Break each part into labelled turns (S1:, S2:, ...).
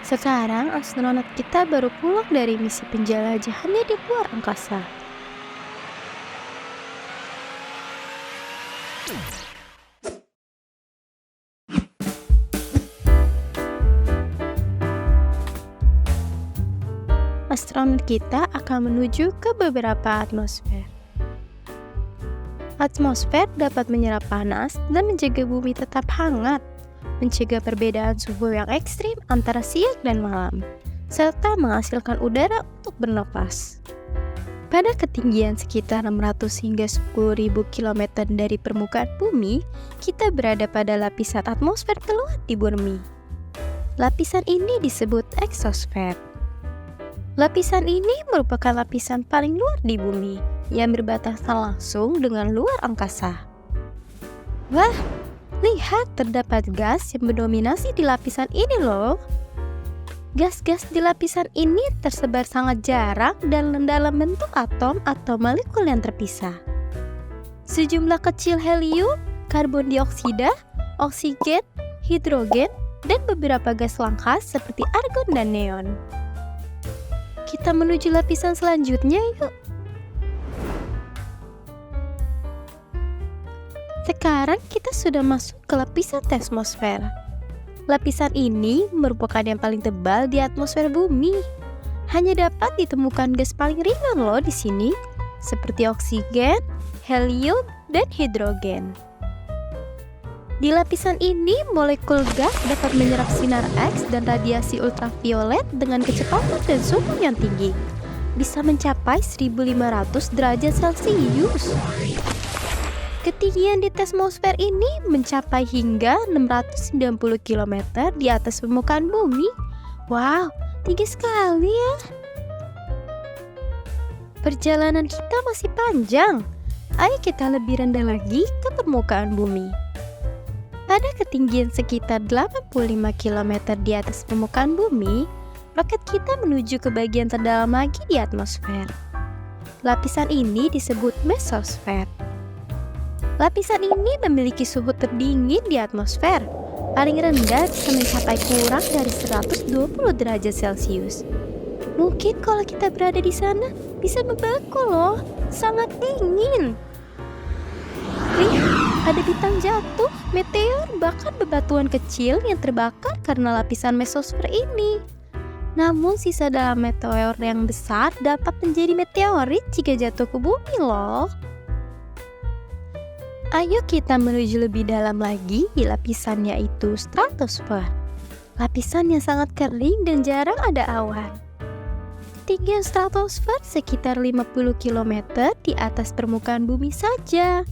S1: Sekarang astronot kita baru pulang dari misi penjelajahannya di luar angkasa. Astronot kita akan menuju ke beberapa atmosfer. Atmosfer dapat menyerap panas dan menjaga bumi tetap hangat, mencegah perbedaan suhu yang ekstrim antara siang dan malam, serta menghasilkan udara untuk bernafas. Pada ketinggian sekitar 600 hingga 10.000 km dari permukaan bumi, kita berada pada lapisan atmosfer terluar di bumi. Lapisan ini disebut eksosfer. Lapisan ini merupakan lapisan paling luar di bumi yang berbatasan langsung dengan luar angkasa. Wah, lihat, terdapat gas yang mendominasi di lapisan ini loh. Gas-gas di lapisan ini tersebar sangat jarang dan dalam bentuk atom atau molekul yang terpisah. Sejumlah kecil helium, karbon dioksida, oksigen, hidrogen, dan beberapa gas langka seperti argon dan neon. Kita menuju lapisan selanjutnya yuk. Sekarang kita sudah masuk ke lapisan termosfer. Lapisan ini merupakan yang paling tebal di atmosfer bumi. Hanya dapat ditemukan gas paling ringan loh di sini, seperti oksigen, helium, dan hidrogen. Di lapisan ini, molekul gas dapat menyerap sinar X dan radiasi ultraviolet dengan kecepatan dan suhu yang tinggi, bisa mencapai 1.500 derajat Celcius. Ketinggian di termosfer ini mencapai hingga 690 km di atas permukaan bumi. Wow, tinggi sekali ya. Perjalanan kita masih panjang. Ayo kita lebih rendah lagi ke permukaan bumi. Pada ketinggian sekitar 85 km di atas permukaan bumi, roket kita menuju ke bagian terdalam lagi di atmosfer. Lapisan ini disebut mesosfer. Lapisan ini memiliki suhu terdingin di atmosfer. Paling rendah bisa mencapai kurang dari 120 derajat Celcius. Mungkin kalau kita berada di sana bisa membeku loh, sangat dingin. Lihat, ada bintang jatuh, meteor, bahkan bebatuan kecil yang terbakar karena lapisan mesosfer ini. Namun sisa dalam meteor yang besar dapat menjadi meteorit jika jatuh ke bumi loh. Ayo kita menuju lebih dalam lagi di lapisan yaitu stratosfer. Lapisan yang sangat kering dan jarang ada awan. Ketinggian stratosfer sekitar 50 km di atas permukaan bumi saja.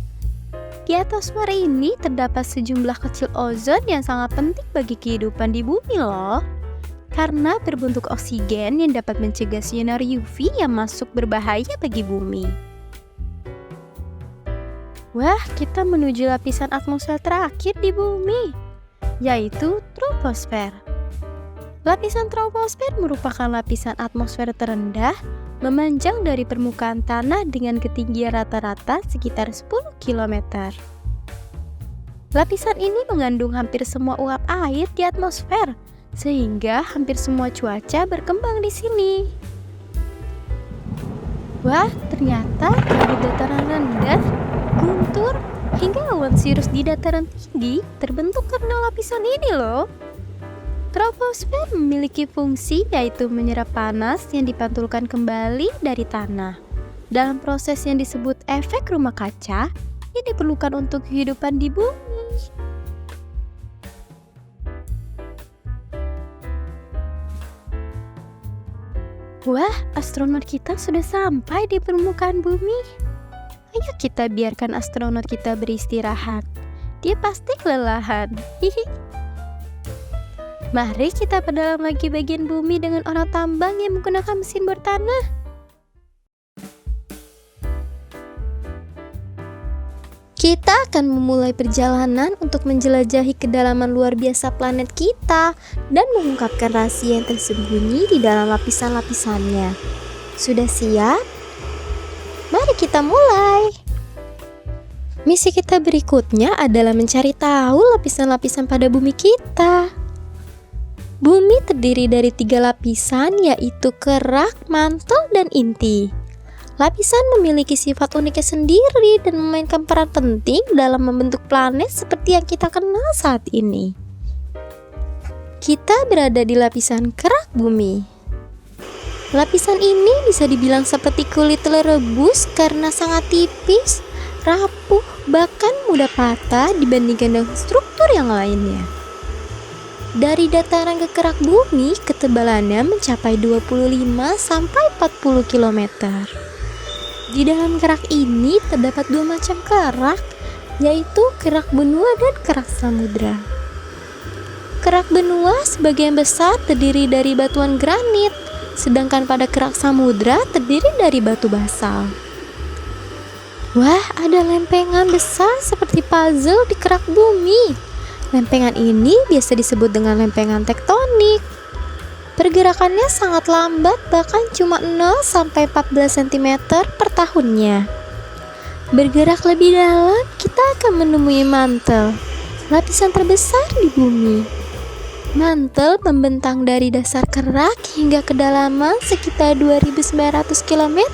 S1: Di atmosfer ini terdapat sejumlah kecil ozon yang sangat penting bagi kehidupan di bumi loh. Karena berbentuk oksigen yang dapat mencegah sinar UV yang masuk berbahaya bagi bumi. Wah, kita menuju lapisan atmosfer terakhir di bumi, yaitu troposfer. Lapisan troposfer merupakan lapisan atmosfer terendah, memanjang dari permukaan tanah dengan ketinggian rata-rata sekitar 10 km. Lapisan ini mengandung hampir semua uap air di atmosfer, sehingga hampir semua cuaca berkembang di sini. Wah, ternyata di dataran rendah, guntur, hingga awan sirus di dataran tinggi terbentuk karena lapisan ini loh. Troposfer memiliki fungsi yaitu menyerap panas yang dipantulkan kembali dari tanah. Dalam proses yang disebut efek rumah kaca yang diperlukan untuk kehidupan di bumi. Wah, astronot kita sudah sampai di permukaan bumi. Ayo kita biarkan astronot kita beristirahat. Dia pasti kelelahan. Hihi. Mari kita perdalam lagi bagian bumi dengan orang tambang yang menggunakan mesin bor tanah. Kita akan memulai perjalanan untuk menjelajahi kedalaman luar biasa planet kita dan mengungkapkan rahasia yang tersembunyi di dalam lapisan-lapisannya. Sudah siap? Mari kita mulai. Misi kita berikutnya adalah mencari tahu lapisan-lapisan pada bumi kita. Bumi terdiri dari 3 lapisan, yaitu kerak, mantel, dan inti. Lapisan memiliki sifat uniknya sendiri dan memainkan peran penting dalam membentuk planet seperti yang kita kenal saat ini. Kita berada di lapisan kerak bumi. Lapisan ini bisa dibilang seperti kulit telur rebus karena sangat tipis, rapuh, bahkan mudah patah dibandingkan dengan struktur yang lainnya. Dari dataran ke kerak bumi, ketebalannya mencapai 25-40 km. Di dalam kerak ini terdapat 2 macam kerak, yaitu kerak benua dan kerak samudra. Kerak benua sebagian besar terdiri dari batuan granit, sedangkan pada kerak samudra terdiri dari batu basal. Wah, ada lempengan besar seperti puzzle di kerak bumi. Lempengan ini biasa disebut dengan lempengan tektonik. Pergerakannya sangat lambat, bahkan cuma 0-14 cm per tahunnya. Bergerak lebih dalam, kita akan menemui mantel, lapisan terbesar di bumi. Mantel membentang dari dasar kerak hingga kedalaman sekitar 2.900 km.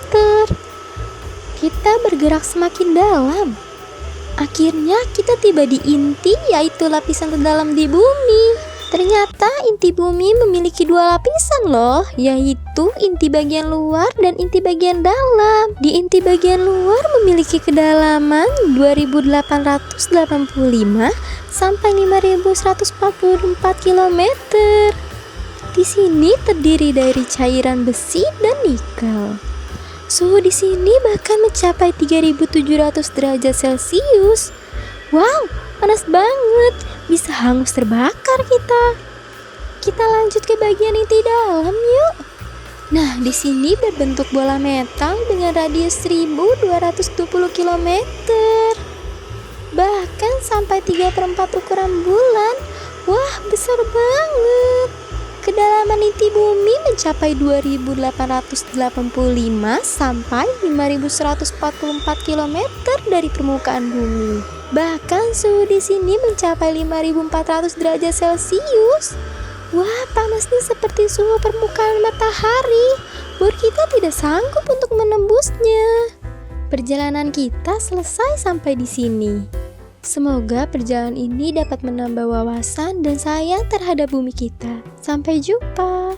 S1: Kita bergerak semakin dalam. Akhirnya kita tiba di inti, yaitu lapisan terdalam di bumi. Ternyata inti bumi memiliki 2 lapisan loh, yaitu inti bagian luar dan inti bagian dalam. Di inti bagian luar memiliki kedalaman 2.885 sampai 5.144 km. Di sini terdiri dari cairan besi dan nikel. Suhu di sini bahkan mencapai 3.700 derajat Celcius. Wow, panas banget, bisa hangus terbakar kita. Kita lanjut ke bagian inti dalam yuk. Nah, di sini berbentuk bola metal dengan radius 1.220 km. Bahkan sampai 3/4 ukuran bulan. Wah, besar banget. Kedalaman inti bumi mencapai 2.885 sampai 5.144 km dari permukaan bumi. Bahkan suhu di sini mencapai 5.400 derajat Celcius. Wah, panasnya seperti suhu permukaan matahari. Bor kita tidak sanggup untuk menembusnya. Perjalanan kita selesai sampai di sini. Semoga perjalanan ini dapat menambah wawasan dan sayang terhadap bumi kita. Sampai jumpa.